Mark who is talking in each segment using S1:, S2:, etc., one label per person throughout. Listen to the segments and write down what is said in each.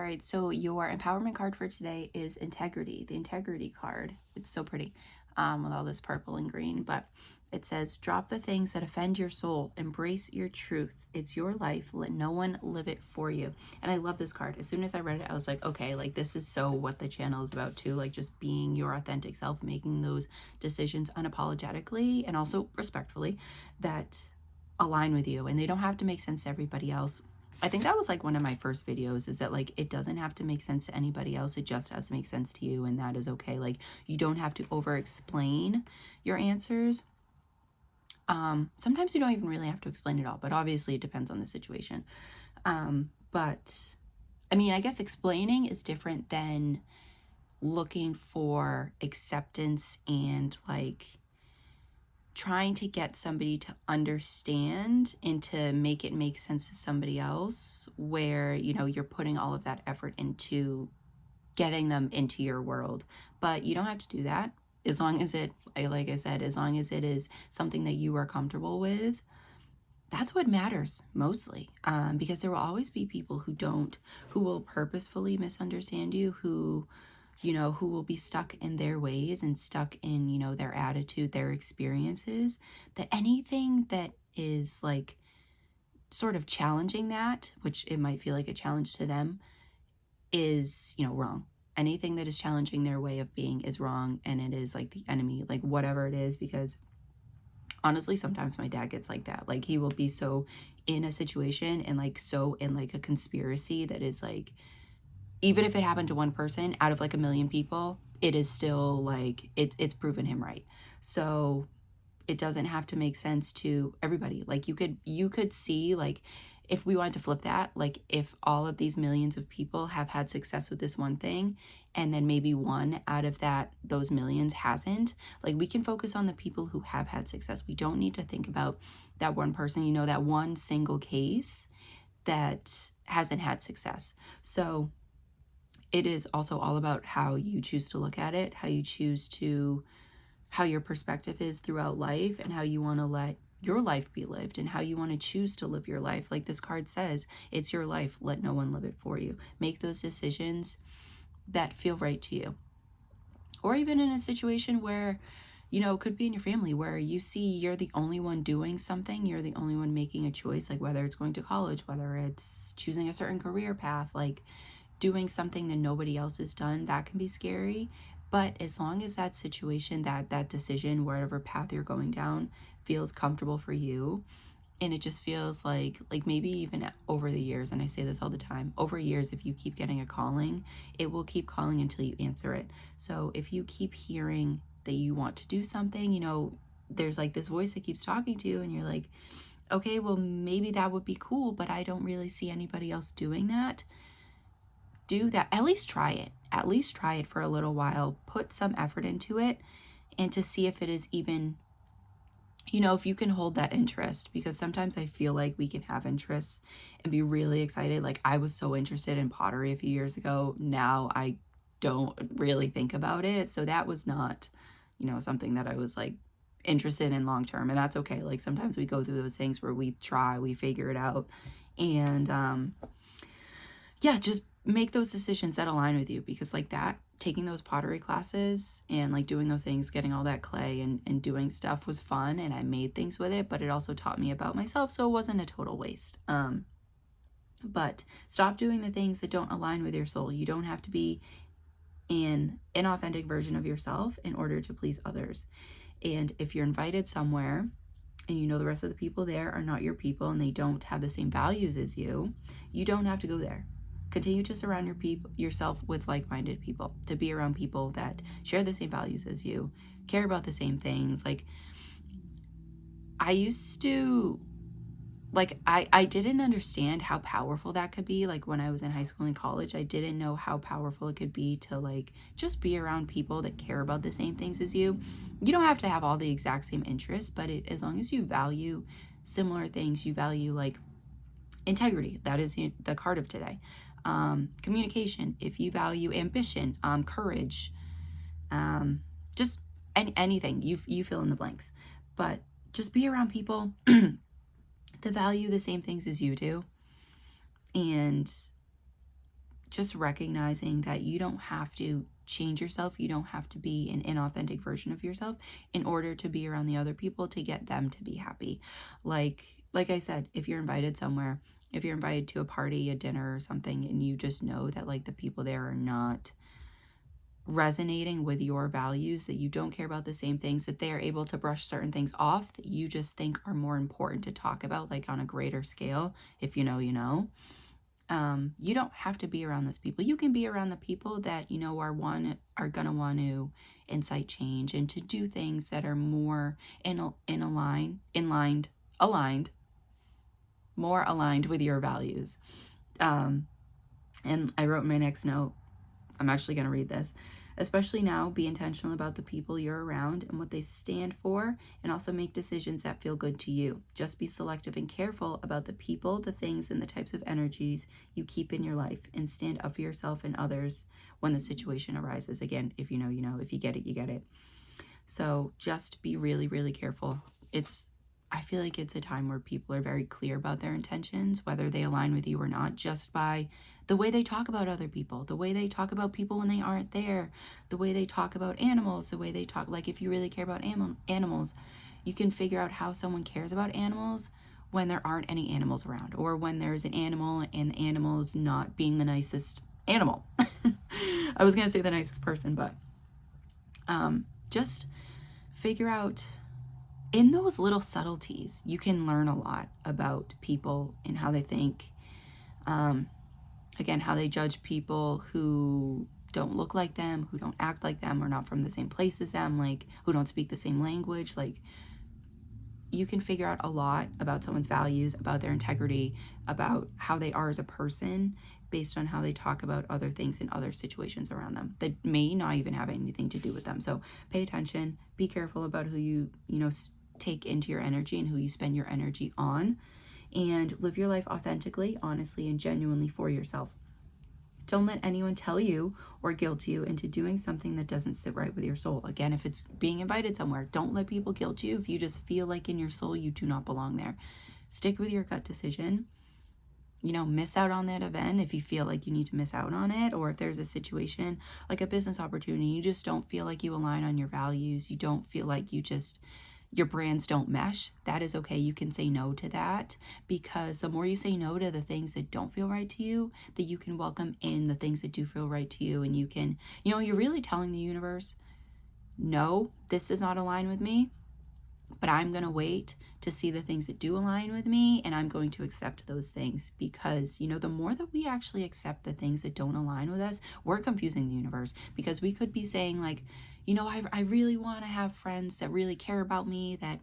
S1: right, so your empowerment card for today is integrity, the integrity card. It's so pretty with all this purple and green, but it says, drop the things that offend your soul, embrace your truth. It's your life. Let no one live it for you. And I love this card. As soon as I read it, I was like, okay, like this is so what the channel is about too, like just being your authentic self, making those decisions unapologetically and also respectfully that align with you, and they don't have to make sense to everybody else. I think that was like one of my first videos, is that like it doesn't have to make sense to anybody else, it just has to make sense to you, and that is okay. Like you don't have to over explain your answers. Sometimes you don't even really have to explain it all, but obviously it depends on the situation. But I mean, I guess explaining is different than looking for acceptance and like trying to get somebody to understand and to make it make sense to somebody else, where, you know, you're putting all of that effort into getting them into your world. But you don't have to do that. As long as it, like I said, as long as it is something that you are comfortable with, that's what matters mostly. Because there will always be people who will purposefully misunderstand you, who, you know, who will be stuck in their ways and stuck in, you know, their attitude, their experiences, that anything that is like sort of challenging that, which it might feel like a challenge to them, is, you know, wrong. Anything that is challenging their way of being is wrong, and it is like the enemy, like whatever it is. Because honestly, sometimes my dad gets like that. Like he will be so in a situation and like so in like a conspiracy that is like, even if it happened to one person out of like a million people, it is still like it's proven him right. So it doesn't have to make sense to everybody. Like you could see, like, if we wanted to flip that, like if all of these millions of people have had success with this one thing, and then maybe one out of those millions hasn't, like we can focus on the people who have had success. We don't need to think about that one person, you know, that one single case that hasn't had success. So it is also all about how you choose to look at it, how your perspective is throughout life, and how you want to let your life be lived, and how you want to choose to live your life. Like this card says, it's your life. Let no one live it for you. Make those decisions that feel right to you. Or even in a situation where, you know, it could be in your family where you see you're the only one doing something, you're the only one making a choice, like whether it's going to college, whether it's choosing a certain career path, like doing something that nobody else has done, that can be scary. But as long as that situation, that decision, whatever path you're going down, feels comfortable for you, and it just feels like maybe even over the years, and I say this all the time, over years, if you keep getting a calling, it will keep calling until you answer it. So if you keep hearing that you want to do something, you know, there's like this voice that keeps talking to you, and you're like, okay, well, maybe that would be cool, but I don't really see anybody else doing that. Do that. At least try it. At least try it for a little while. Put some effort into it, and to see if it is even, you know, if you can hold that interest. Because sometimes I feel like we can have interests and be really excited. Like I was so interested in pottery a few years ago. Now I don't really think about it. So that was not, you know, something that I was like interested in long term. And that's okay. Like sometimes we go through those things where we try, we figure it out. And yeah, just make those decisions that align with you. Because like that, taking those pottery classes and like doing those things, getting all that clay and doing stuff was fun, and I made things with it, but it also taught me about myself, so it wasn't a total waste. But stop doing the things that don't align with your soul. You don't have to be an inauthentic version of yourself in order to please others. And if you're invited somewhere and you know the rest of the people there are not your people and they don't have the same values as you, you don't have to go there. Continue to surround yourself with like-minded people, to be around people that share the same values as you, care about the same things. Like I used to, like I didn't understand how powerful that could be. Like when I was in high school and college, I didn't know how powerful it could be to like just be around people that care about the same things as you. You don't have to have all the exact same interests, but as long as you value similar things, you value like integrity. That is the card of today. Communication, if you value ambition, courage, just anything, you fill in the blanks. But just be around people that value the same things as you do, and just recognizing that you don't have to change yourself. You don't have to be an inauthentic version of yourself in order to be around the other people to get them to be happy. Like I said, if you're invited somewhere, if you're invited to a party, a dinner or something, and you just know that like the people there are not resonating with your values, that you don't care about the same things, that they are able to brush certain things off that you just think are more important to talk about, like on a greater scale, if you know, you know. You don't have to be around those people. You can be around the people that, you know, are gonna want to incite change and to do things that are more aligned, more aligned with your values. And I wrote in my next note, I'm actually going to read this. Especially now, be intentional about the people you're around and what they stand for, and also make decisions that feel good to you. Just be selective and careful about the people, the things, and the types of energies you keep in your life, and stand up for yourself and others when the situation arises. Again, if you know, you know. If you get it, you get it. So just be really, really careful. I feel like it's a time where people are very clear about their intentions, whether they align with you or not, just by the way they talk about other people, the way they talk about people when they aren't there, the way they talk about animals, the way they talk. Like if you really care about animals, you can figure out how someone cares about animals when there aren't any animals around, or when there's an animal and the animal's not being the nicest animal. I was going to say the nicest person, but just figure out, in those little subtleties, you can learn a lot about people and how they think. Again, how they judge people who don't look like them, who don't act like them, or not from the same place as them, like who don't speak the same language. Like, you can figure out a lot about someone's values, about their integrity, about how they are as a person, based on how they talk about other things in other situations around them that may not even have anything to do with them. So pay attention, be careful about who you take into your energy and who you spend your energy on, and live your life authentically, honestly, and genuinely for yourself. Don't let anyone tell you or guilt you into doing something that doesn't sit right with your soul. Again, if it's being invited somewhere, don't let people guilt you if you just feel like in your soul you do not belong there. Stick with your gut decision. Miss out on that event if you feel like you need to miss out on it, or if there's a situation like a business opportunity, you just don't feel like you align on your values, you don't feel like your brands don't mesh, that is okay. You can say no to that, because the more you say no to the things that don't feel right to you, that you can welcome in the things that do feel right to you. And you can, you're really telling the universe, no, this does not align with me, but I'm going to wait to see the things that do align with me, and I'm going to accept those things. Because, the more that we actually accept the things that don't align with us, we're confusing the universe, because we could be saying like, I really want to have friends that really care about me, that,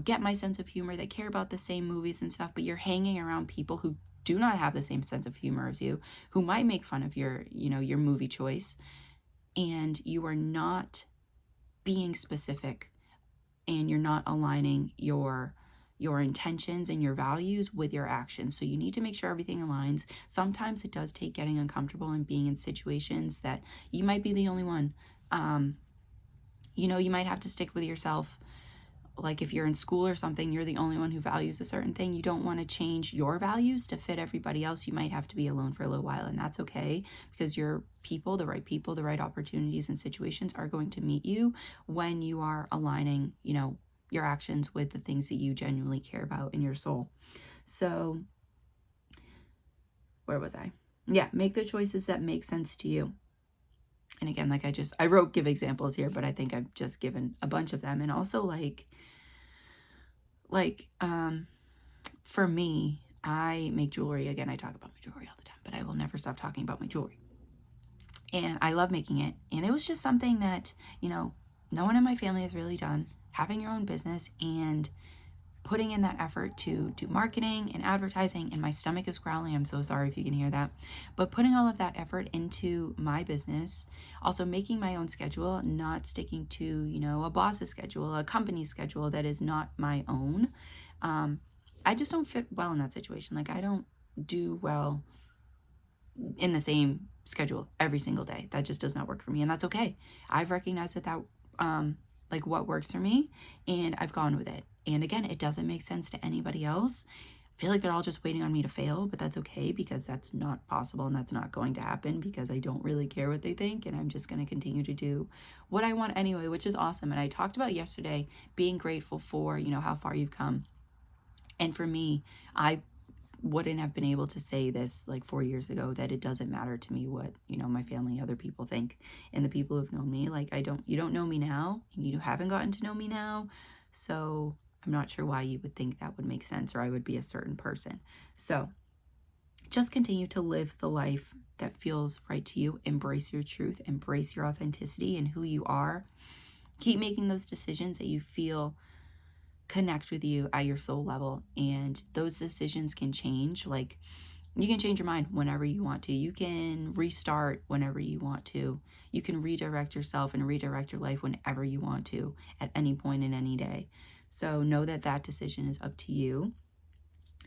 S1: get my sense of humor, that care about the same movies and stuff, but you're hanging around people who do not have the same sense of humor as you, who might make fun of your movie choice, and you are not being specific, and you're not aligning your intentions and your values with your actions. So you need to make sure everything aligns. Sometimes it does take getting uncomfortable and being in situations that you might be the only one. You might have to stick with yourself. Like if you're in school or something, you're the only one who values a certain thing. You don't want to change your values to fit everybody else. You might have to be alone for a little while, and that's okay, because your people, the right opportunities and situations are going to meet you when you are aligning, your actions with the things that you genuinely care about in your soul. So where was I? Yeah, make the choices that make sense to you. And again, like I wrote give examples here, but I think I've just given a bunch of them. And also for me, I make jewelry. Again, I talk about my jewelry all the time, but I will never stop talking about my jewelry. And I love making it. And it was just something that, no one in my family has really done. Having your own business and putting in that effort to do marketing and advertising, and my stomach is growling. I'm so sorry if you can hear that. But putting all of that effort into my business, also making my own schedule, not sticking to, a boss's schedule, a company schedule that is not my own. I just don't fit well in that situation. Like, I don't do well in the same schedule every single day. That just does not work for me, and that's okay. I've recognized that what works for me, and I've gone with it. And again, it doesn't make sense to anybody else. feel like they're all just waiting on me to fail, but that's okay because that's not possible and that's not going to happen because I don't really care what they think and I'm just going to continue to do what I want anyway, which is awesome. And I talked about yesterday being grateful for, you know, how far you've come. And for me, I wouldn't have been able to say this like 4 years ago, that it doesn't matter to me what, you know, my family, other people think, and the people who've known me. Like, you don't know me now, and you haven't gotten to know me now, so I'm not sure why you would think that would make sense or I would be a certain person. So just continue to live the life that feels right to you. Embrace your truth, embrace your authenticity and who you are. Keep making those decisions that you feel connect with you at your soul level, and those decisions can change. Like, you can change your mind whenever you want to. You can restart whenever you want to. You can redirect yourself and redirect your life whenever you want to, at any point in any day. So know that that decision is up to you,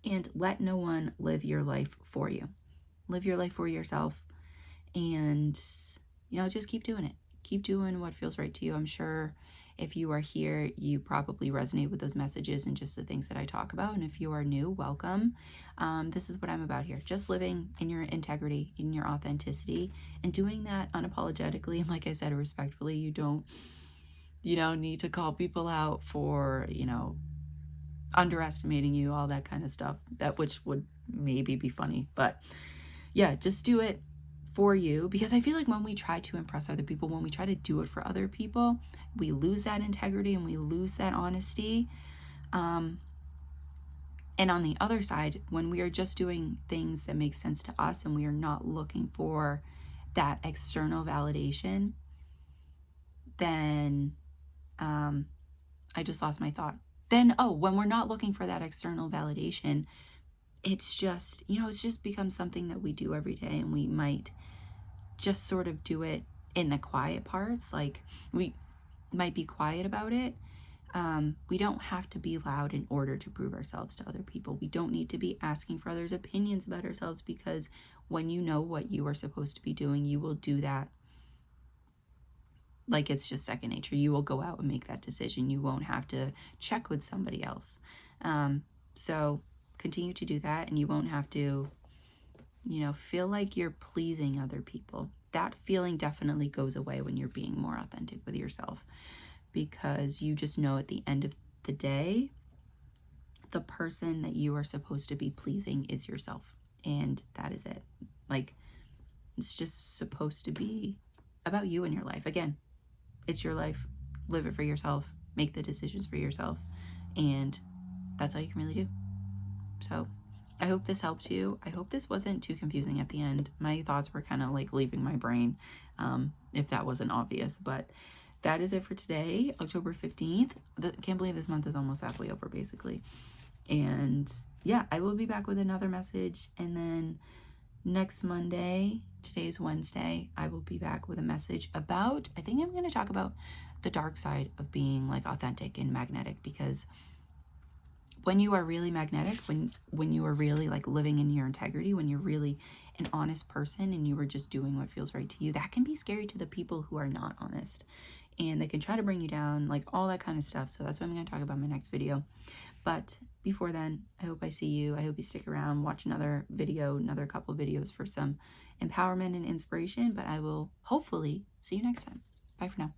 S1: and let no one live your life for you. Live your life for yourself, and, you know, just keep doing it. Keep doing what feels right to you. I'm sure if you are here, you probably resonate with those messages and just the things that I talk about. And if you are new, welcome. This is what I'm about here. Just living in your integrity, in your authenticity, and doing that unapologetically. And like I said, respectfully. You don't, you know, need to call people out for, you know, underestimating you, all that kind of stuff, that which would maybe be funny. But yeah, just do it for you, because I feel like when we try to impress other people, when we try to do it for other people, we lose that integrity and we lose that honesty. And on the other side, when we are just doing things that make sense to us and we are not looking for that external validation, then I just lost my thought. Then, when we're not looking for that external validation, it's just, you know, it's just become something that we do every day, and we might just sort of do it in the quiet parts. Like, we might be quiet about it. We don't have to be loud in order to prove ourselves to other people. We don't need to be asking for others' opinions about ourselves, because when you know what you are supposed to be doing, you will do that like it's just second nature. You will go out and make that decision. You won't have to check with somebody else. So continue to do that, and you won't have to, you know, feel like you're pleasing other people. That feeling definitely goes away when you're being more authentic with yourself, because you just know at the end of the day, the person that you are supposed to be pleasing is yourself, and that is it. Like, it's just supposed to be about you and your life. Again, it's your life. Live it for yourself. Make the decisions for yourself. And that's all you can really do. So I hope this helped you. I hope this wasn't too confusing at the end. My thoughts were kind of like leaving my brain, if that wasn't obvious. But that is it for today, October 15th. I can't believe this month is almost halfway over, basically. And yeah, I will be back with another message. And then next Monday, today's Wednesday, I will be back with a message about, I think I'm going to talk about the dark side of being like authentic and magnetic, because when you are really magnetic, when you are really like living in your integrity, when you're really an honest person and you are just doing what feels right to you, that can be scary to the people who are not honest, and they can try to bring you down, like all that kind of stuff. So that's what I'm going to talk about in my next video. But before then, I hope I see you. I hope you stick around, watch another video, another couple videos for some empowerment and inspiration. But I will hopefully see you next time. Bye for now.